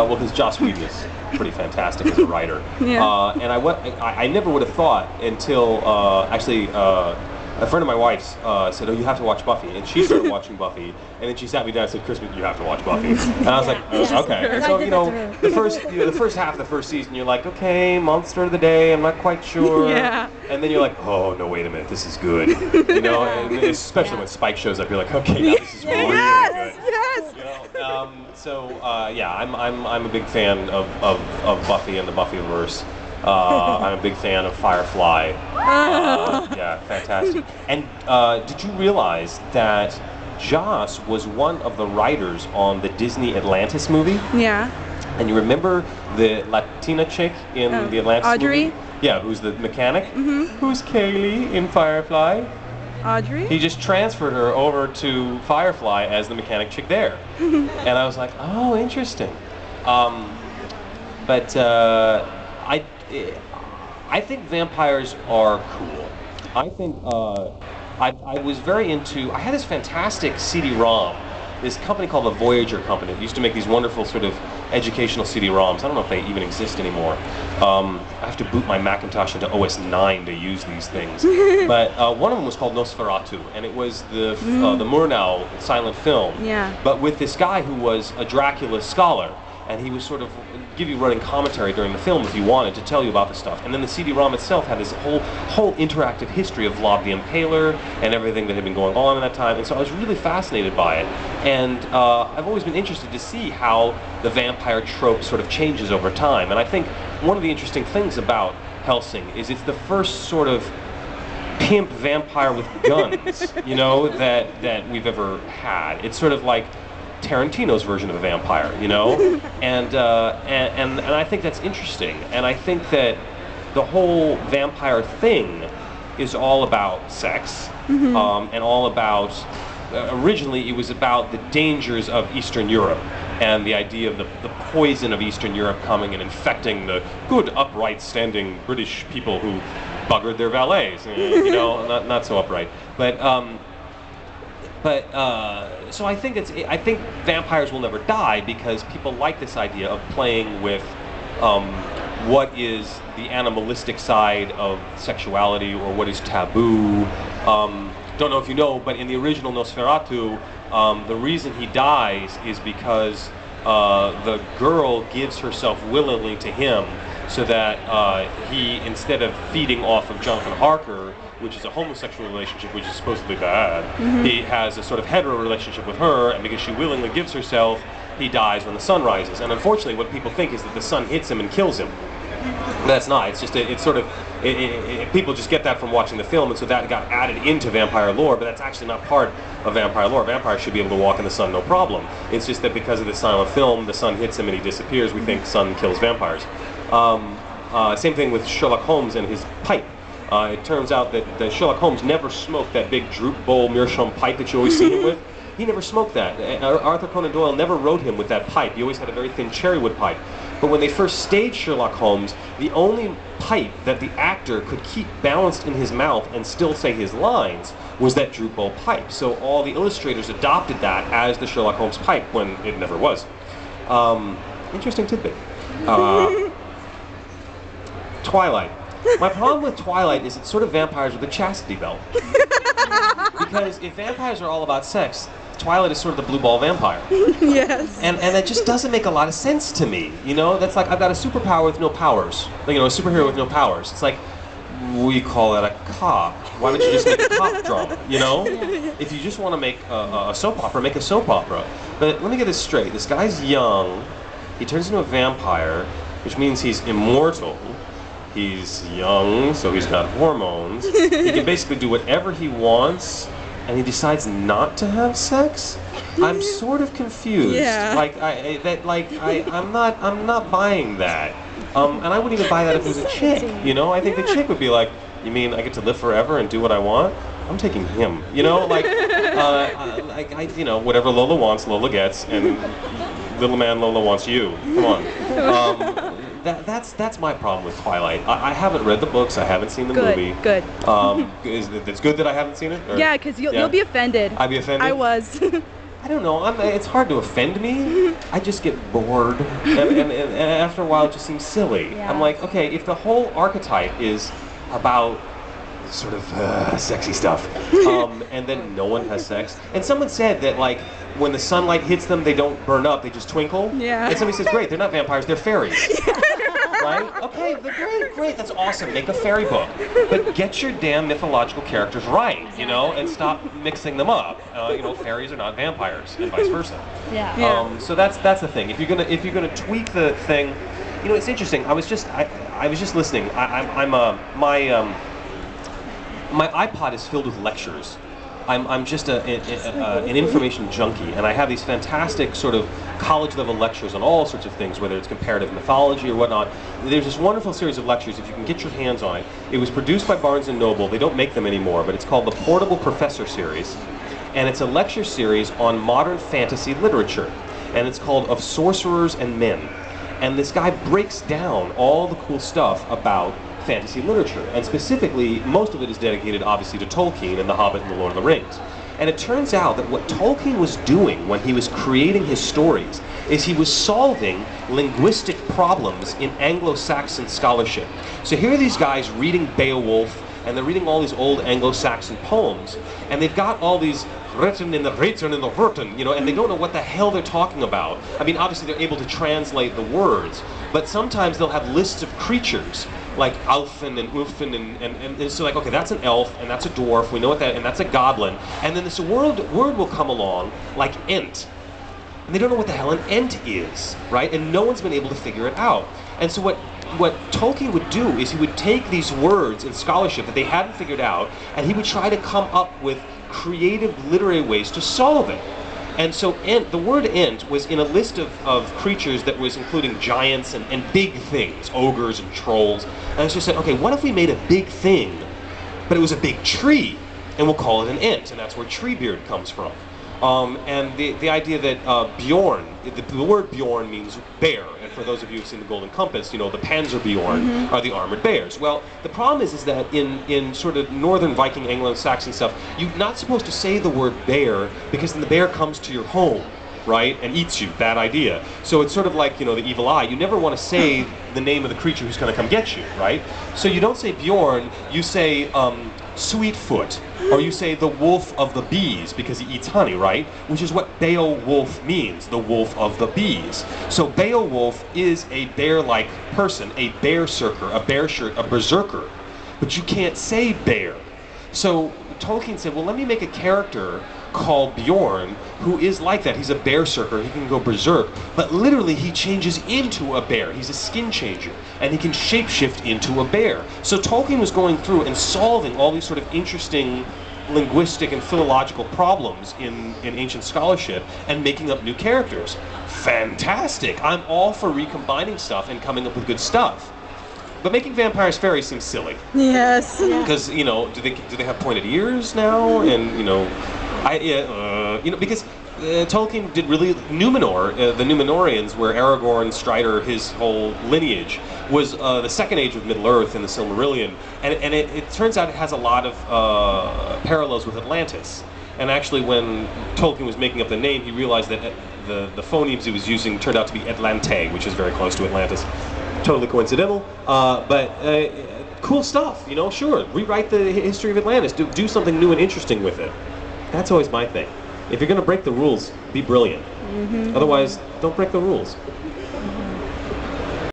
because Joss Whedon is pretty fantastic as a writer. Yeah. And I never would have thought until actually a friend of my wife's said, "Oh, you have to watch Buffy," and she started watching Buffy, and then she sat me down and said, "Crispin, you have to watch Buffy," and I was like, "Okay." And so the first half of the first season, you're like, "Okay, monster of the day, I'm not quite sure," and then you're like, "Oh no, wait a minute, this is good," and especially when Spike shows up, you're like, "Okay, now this is really good." Yes. I'm a big fan of Buffy and the Buffyverse. I'm a big fan of Firefly. Fantastic. And did you realize that Joss was one of the writers on the Disney Atlantis movie? Yeah. And you remember the Latina chick in the Atlantis Audrey? movie? Yeah, who's the mechanic? Mm-hmm. Who's Kaylee in Firefly? Audrey? He just transferred her over to Firefly as the mechanic chick there. And I was like, oh, interesting. I think vampires are cool. I think I was very into. I had this fantastic CD-ROM. This company called the Voyager Company. It used to make these wonderful sort of educational CD-ROMs. I don't know if they even exist anymore. I have to boot my Macintosh into OS 9 to use these things. But one of them was called Nosferatu, and it was the Murnau silent film. Yeah. But with this guy who was a Dracula scholar. And he would sort of give you running commentary during the film if you wanted to tell you about the stuff. And then the CD-ROM itself had this whole interactive history of Vlad the Impaler and everything that had been going on at that time. And so I was really fascinated by it. And I've always been interested to see how the vampire trope sort of changes over time. And I think one of the interesting things about Hellsing is it's the first sort of pimp vampire with guns, that we've ever had. It's sort of like Tarantino's version of a vampire, and I think that's interesting, and I think that the whole vampire thing is all about sex, and all about. Originally, it was about the dangers of Eastern Europe and the idea of the poison of Eastern Europe coming and infecting the good, upright, standing British people who buggered their valets, not so upright, so I think vampires will never die because people like this idea of playing with what is the animalistic side of sexuality or what is taboo. Don't know if you know, but in the original Nosferatu, the reason he dies is because the girl gives herself willingly to him so that he, instead of feeding off of Jonathan Harker, which is a homosexual relationship, which is supposedly bad, he has a sort of hetero relationship with her, and because she willingly gives herself, he dies when the sun rises. And unfortunately, what people think is that the sun hits him and kills him. But that's not. It's just people just get that from watching the film, and so that got added into vampire lore. But that's actually not part of vampire lore. Vampires should be able to walk in the sun, no problem. It's just that because of the silent film, the sun hits him and he disappears. We think sun kills vampires. Same thing with Sherlock Holmes and his pipe. It turns out that Sherlock Holmes never smoked that big droop bowl meerschaum pipe that you always see him with. He never smoked that. Arthur Conan Doyle never wrote him with that pipe. He always had a very thin cherrywood pipe. But when they first staged Sherlock Holmes, the only pipe that the actor could keep balanced in his mouth and still say his lines was that droop bowl pipe. So all the illustrators adopted that as the Sherlock Holmes pipe when it never was. Interesting tidbit. Twilight. My problem with Twilight is it's sort of vampires with a chastity belt. Because if vampires are all about sex, Twilight is sort of the blue ball vampire. Yes. And that just doesn't make a lot of sense to me. That's like I've got a superpower with no powers. A superhero with no powers. It's like, we call that a cop. Why don't you just make a cop drama, If you just want to make a soap opera, make a soap opera. But let me get this straight. This guy's young. He turns into a vampire, which means he's immortal. He's young, so he's got hormones. He can basically do whatever he wants, and he decides not to have sex. I'm sort of confused. Yeah. I'm not buying that. And I wouldn't even buy that if it was a chick. I think the chick would be like, you mean I get to live forever and do what I want? I'm taking him. Whatever Lola wants, Lola gets, and little man Lola wants you. Come on. That's my problem with Twilight. I haven't read the books. I haven't seen the movie. Good. It's good that I haven't seen it? Yeah, because you'll be offended. I'd be offended? I was. I don't know. It's hard to offend me. I just get bored, and after a while, it just seems silly. Yeah. I'm like, okay, if the whole archetype is about sort of sexy stuff, and then no one has sex, and someone said that like when the sunlight hits them, they don't burn up; they just twinkle. Yeah. And somebody says, great, they're not vampires, they're fairies. Right? Okay, great, that's awesome. Make a fairy book, but get your damn mythological characters right, you know, and stop mixing them up. You know, fairies are not vampires, and vice versa. Yeah. Yeah. So that's the thing. If you're gonna tweak the thing, you know, it's interesting. I was just listening. My iPod is filled with lectures. I'm just an information junkie, and I have these fantastic sort of college-level lectures on all sorts of things, whether it's comparative mythology or whatnot. There's this wonderful series of lectures, if you can get your hands on it. It was produced by Barnes & Noble. They don't make them anymore, but it's called the Portable Professor Series, and it's a lecture series on modern fantasy literature, and it's called Of Sorcerers and Men. And this guy breaks down all the cool stuff about fantasy literature, and specifically, most of it is dedicated obviously to Tolkien and The Hobbit and The Lord of the Rings. And it turns out that what Tolkien was doing when he was creating his stories is he was solving linguistic problems in Anglo-Saxon scholarship. So here are these guys reading Beowulf, and they're reading all these old Anglo-Saxon poems, and they've got all these written in the written and the written, you know, and they don't know what the hell they're talking about. I mean, obviously they're able to translate the words, but sometimes they'll have lists of creatures, like Alfin and Ulfin, and so like, okay, that's an elf, and that's a dwarf, we know what that, and that's a goblin, and then this word will come along, like Ent, and they don't know what the hell an Ent is, right? And no one's been able to figure it out. And so what Tolkien would do is he would take these words in scholarship that they hadn't figured out, and he would try to come up with creative literary ways to solve it. And so Ent, the word Ent was in a list of creatures that was including giants and big things, ogres and trolls. And I just said, okay, what if we made a big thing, but it was a big tree, and we'll call it an Ent, and that's where Treebeard comes from. And the idea that Bjorn, the word Bjorn means bear, and for those of you who've seen the Golden Compass, you know, the Panzerbjorn are the armored bears. Well, the problem is that in sort of northern Viking, Anglo-Saxon stuff, you're not supposed to say the word bear, because then the bear comes to your home, right, and eats you. Bad idea. So it's sort of like, you know, the evil eye. You never want to say the name of the creature who's going to come get you, right? So you don't say Bjorn, you say Sweetfoot, or you say the wolf of the bees, because he eats honey, right? Which is what Beowulf means, the wolf of the bees. So Beowulf is a bear-like person, a berserker, a berserker, but you can't say bear. So Tolkien said, well, let me make a character called Bjorn who is like that. He's a berserker, he can go berserk, but literally he changes into a bear. He's a skin changer, and he can shapeshift into a bear. So Tolkien was going through and solving all these sort of interesting linguistic and philological problems in ancient scholarship and making up new characters. Fantastic! I'm all for recombining stuff and coming up with good stuff. But making vampires fairies seems silly. Yes. Because, you know, do they have pointed ears now? And, you know, because Tolkien did really Numenor, the Numenorians, where Aragorn, Strider, his whole lineage was the second age of Middle Earth in the Silmarillion, and it turns out it has a lot of parallels with Atlantis. And actually, when Tolkien was making up the name, he realized that the phonemes he was using turned out to be Atlante, which is very close to Atlantis. Totally coincidental, but cool stuff, you know, sure. Rewrite the history of Atlantis, do something new and interesting with it. That's always my thing. If you're going to break the rules, be brilliant. Otherwise, don't break the rules.